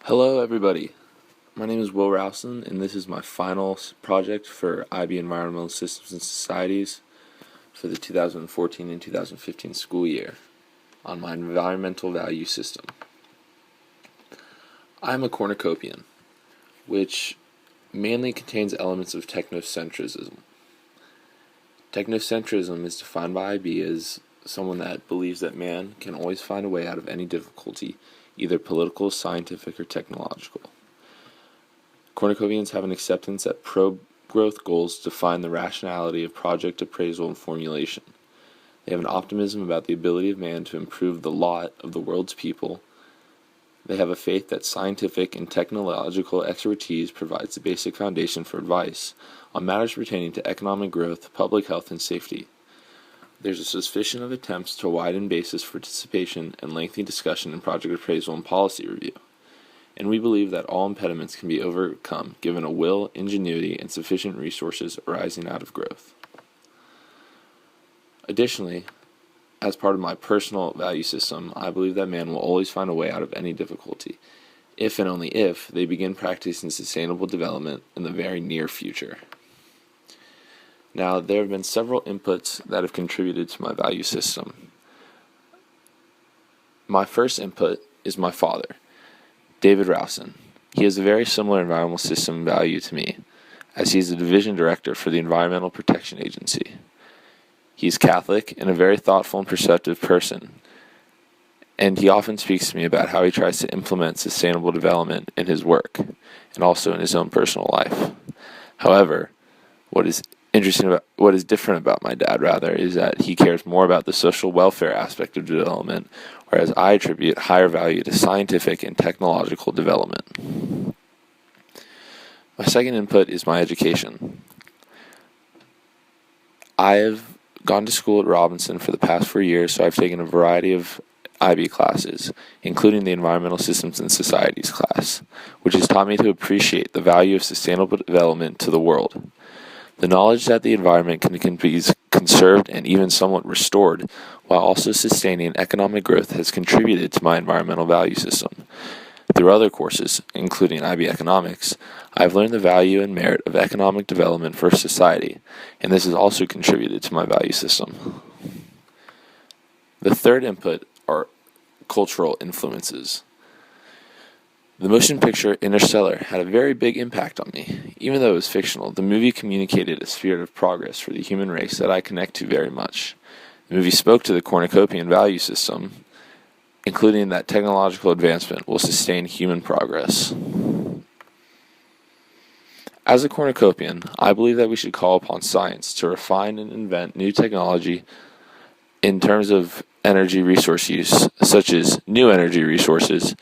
Hello, everybody. My name is Will Rowson, and this is my final project for IB Environmental Systems and Societies for the 2014 and 2015 school year on my environmental value system. I'm a cornucopian, which mainly contains elements of technocentrism. Technocentrism is defined by IB as someone that believes that man can always find a way out of any difficulty, either political, scientific, or technological. Cornucopians have an acceptance that pro-growth goals define the rationality of project appraisal and formulation. They have an optimism about the ability of man to improve the lot of the world's people. They have a faith that scientific and technological expertise provides the basic foundation for advice on matters pertaining to economic growth, public health, and safety. There's a suspicion of attempts to widen basis for participation and lengthy discussion in project appraisal and policy review. And we believe that all impediments can be overcome given a will, ingenuity, and sufficient resources arising out of growth. Additionally, as part of my personal value system, I believe that man will always find a way out of any difficulty, if and only if they begin practicing sustainable development in the very near future. Now, there have been several inputs that have contributed to my value system. My first input is my father, David Rowson. He has a very similar environmental system value to me, as he is the division director for the Environmental Protection Agency. He is Catholic and a very thoughtful and perceptive person, and he often speaks to me about how he tries to implement sustainable development in his work, and also in his own personal life. However, what is different about my dad, is that he cares more about the social welfare aspect of development, whereas I attribute higher value to scientific and technological development. My second input is my education. I've gone to school at Robinson for the past 4 years, so I've taken a variety of IB classes, including the Environmental Systems and Societies class, which has taught me to appreciate the value of sustainable development to the world. The knowledge that the environment can be conserved and even somewhat restored while also sustaining economic growth has contributed to my environmental value system. Through other courses, including IB Economics, I've learned the value and merit of economic development for society, and this has also contributed to my value system. The third input are cultural influences. The motion picture Interstellar had a very big impact on me. Even though it was fictional, the movie communicated a spirit of progress for the human race that I connect to very much. The movie spoke to the cornucopian value system, including that technological advancement will sustain human progress. As a cornucopian, I believe that we should call upon science to refine and invent new technology in terms of energy resource use, such as new energy resources,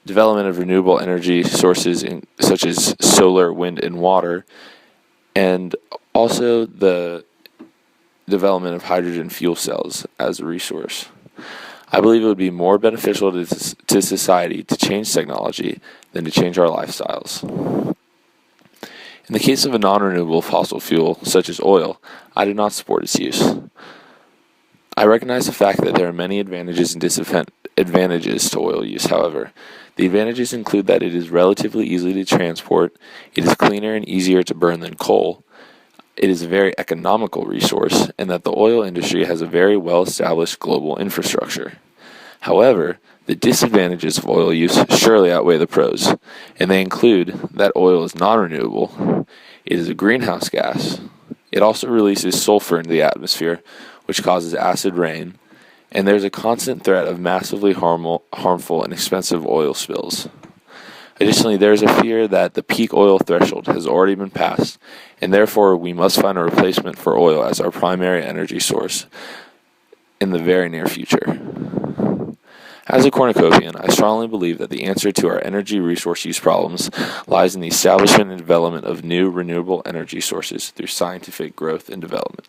development of renewable energy sources such as solar, wind, and water, and also the development of hydrogen fuel cells as a resource. I believe it would be more beneficial to society to change technology than to change our lifestyles. In the case of a non-renewable fossil fuel, such as oil, I do not support its use. I recognize the fact that there are many advantages and disadvantages to oil use, however. The advantages include that it is relatively easy to transport, it is cleaner and easier to burn than coal, it is a very economical resource, and that the oil industry has a very well-established global infrastructure. However, the disadvantages of oil use surely outweigh the pros, and they include that oil is non-renewable, it is a greenhouse gas, it also releases sulfur into the atmosphere, which causes acid rain, and there's a constant threat of massively harmful and expensive oil spills. Additionally, there is a fear that the peak oil threshold has already been passed, and therefore we must find a replacement for oil as our primary energy source in the very near future. As a cornucopian, I strongly believe that the answer to our energy resource use problems lies in the establishment and development of new renewable energy sources through scientific growth and development.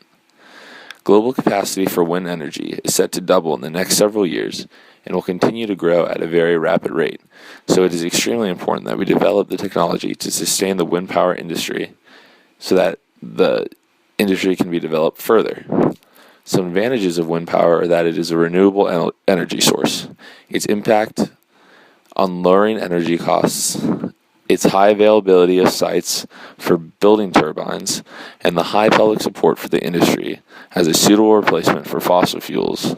Global capacity for wind energy is set to double in the next several years and will continue to grow at a very rapid rate, so it is extremely important that we develop the technology to sustain the wind power industry so that the industry can be developed further. Some advantages of wind power are that it is a renewable energy source. Its impact on lowering energy costs, its high availability of sites for building turbines, and the high public support for the industry as a suitable replacement for fossil fuels.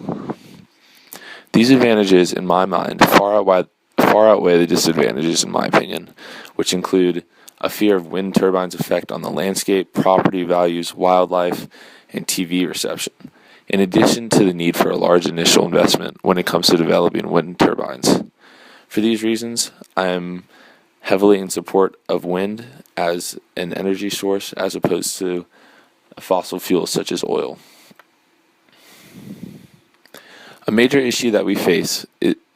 These advantages, in my mind, far outweigh the disadvantages, in my opinion, which include a fear of wind turbines' effect on the landscape, property values, wildlife, and TV reception, in addition to the need for a large initial investment when it comes to developing wind turbines. For these reasons, I am heavily in support of wind as an energy source as opposed to fossil fuels such as oil. A major issue that we face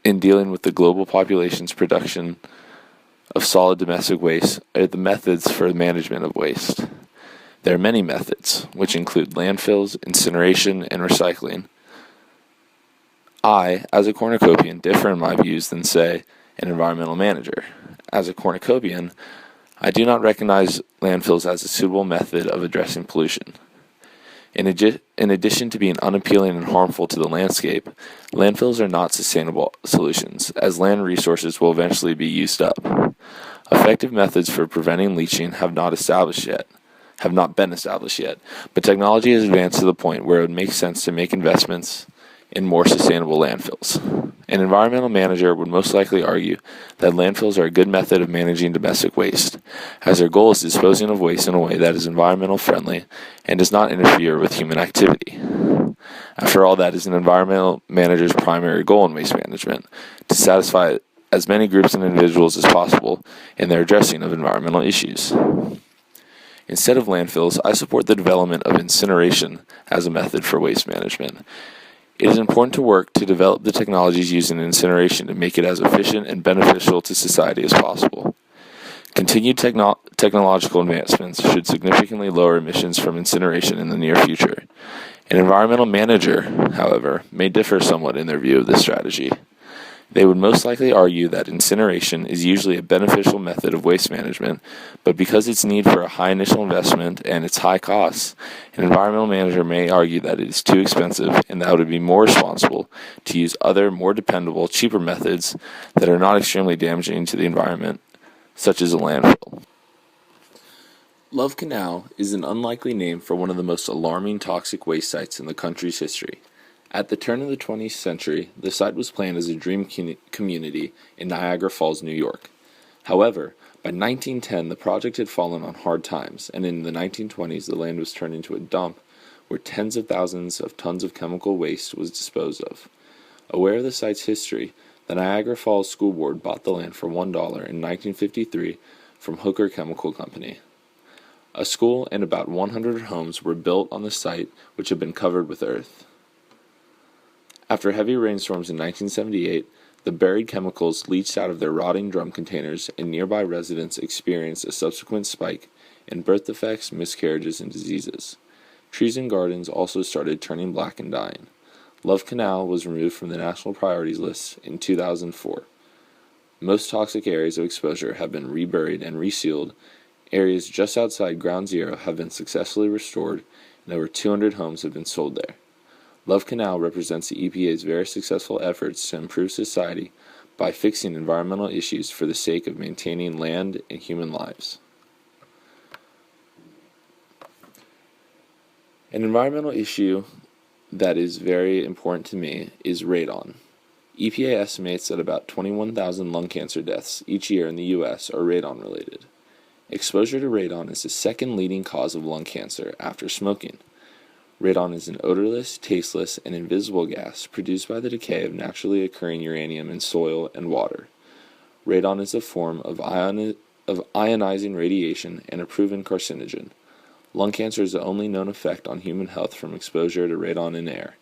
in dealing with the global population's production of solid domestic waste are the methods for the management of waste. There are many methods, which include landfills, incineration, and recycling. I, as a cornucopian, differ in my views than, say, an environmental manager. As a cornucopian, I do not recognize landfills as a suitable method of addressing pollution. In addition to being unappealing and harmful to the landscape, landfills are not sustainable solutions, as land resources will eventually be used up. Effective methods for preventing leaching have not been established yet, but technology has advanced to the point where it would make sense to make investments in more sustainable landfills. An environmental manager would most likely argue that landfills are a good method of managing domestic waste, as their goal is disposing of waste in a way that is environmental friendly and does not interfere with human activity. After all, that is an environmental manager's primary goal in waste management, to satisfy as many groups and individuals as possible in their addressing of environmental issues. Instead of landfills, I support the development of incineration as a method for waste management. It is important to work to develop the technologies used in incineration to make it as efficient and beneficial to society as possible. Continued technological advancements should significantly lower emissions from incineration in the near future. An environmental manager, however, may differ somewhat in their view of this strategy. They would most likely argue that incineration is usually a beneficial method of waste management, but because its need for a high initial investment and its high costs, an environmental manager may argue that it is too expensive and that it would be more responsible to use other, more dependable, cheaper methods that are not extremely damaging to the environment, such as a landfill. Love Canal is an unlikely name for one of the most alarming toxic waste sites in the country's history. At the turn of the 20th century, the site was planned as a dream community in Niagara Falls, New York. However, by 1910, the project had fallen on hard times, and in the 1920s, the land was turned into a dump where tens of thousands of tons of chemical waste was disposed of. Aware of the site's history, the Niagara Falls School Board bought the land for $1 in 1953 from Hooker Chemical Company. A school and about 100 homes were built on the site, which had been covered with earth. After heavy rainstorms in 1978, the buried chemicals leached out of their rotting drum containers, and nearby residents experienced a subsequent spike in birth defects, miscarriages, and diseases. Trees and gardens also started turning black and dying. Love Canal was removed from the National Priorities List in 2004. Most toxic areas of exposure have been reburied and resealed. Areas just outside Ground Zero have been successfully restored, and over 200 homes have been sold there. Love Canal represents the EPA's very successful efforts to improve society by fixing environmental issues for the sake of maintaining land and human lives. An environmental issue that is very important to me is radon. EPA estimates that about 21,000 lung cancer deaths each year in the U.S. are radon related. Exposure to radon is the second leading cause of lung cancer after smoking. Radon is an odorless, tasteless, and invisible gas produced by the decay of naturally occurring uranium in soil and water. Radon is a form of ionizing radiation and a proven carcinogen. Lung cancer is the only known effect on human health from exposure to radon in air.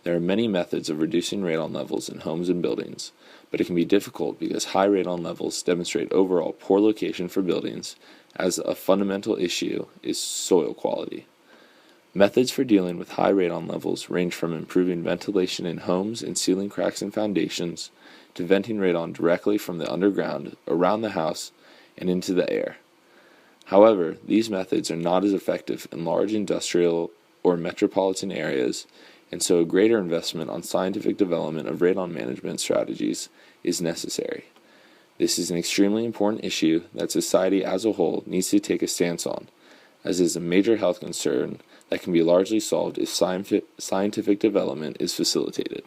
There are many methods of reducing radon levels in homes and buildings, but it can be difficult because high radon levels demonstrate overall poor location for buildings, as a fundamental issue is soil quality. Methods for dealing with high radon levels range from improving ventilation in homes and sealing cracks in foundations to venting radon directly from the underground, around the house, and into the air. However, these methods are not as effective in large industrial or metropolitan areas, and so a greater investment on scientific development of radon management strategies is necessary. This is an extremely important issue that society as a whole needs to take a stance on, as it is a major health concern that can be largely solved if scientific development is facilitated.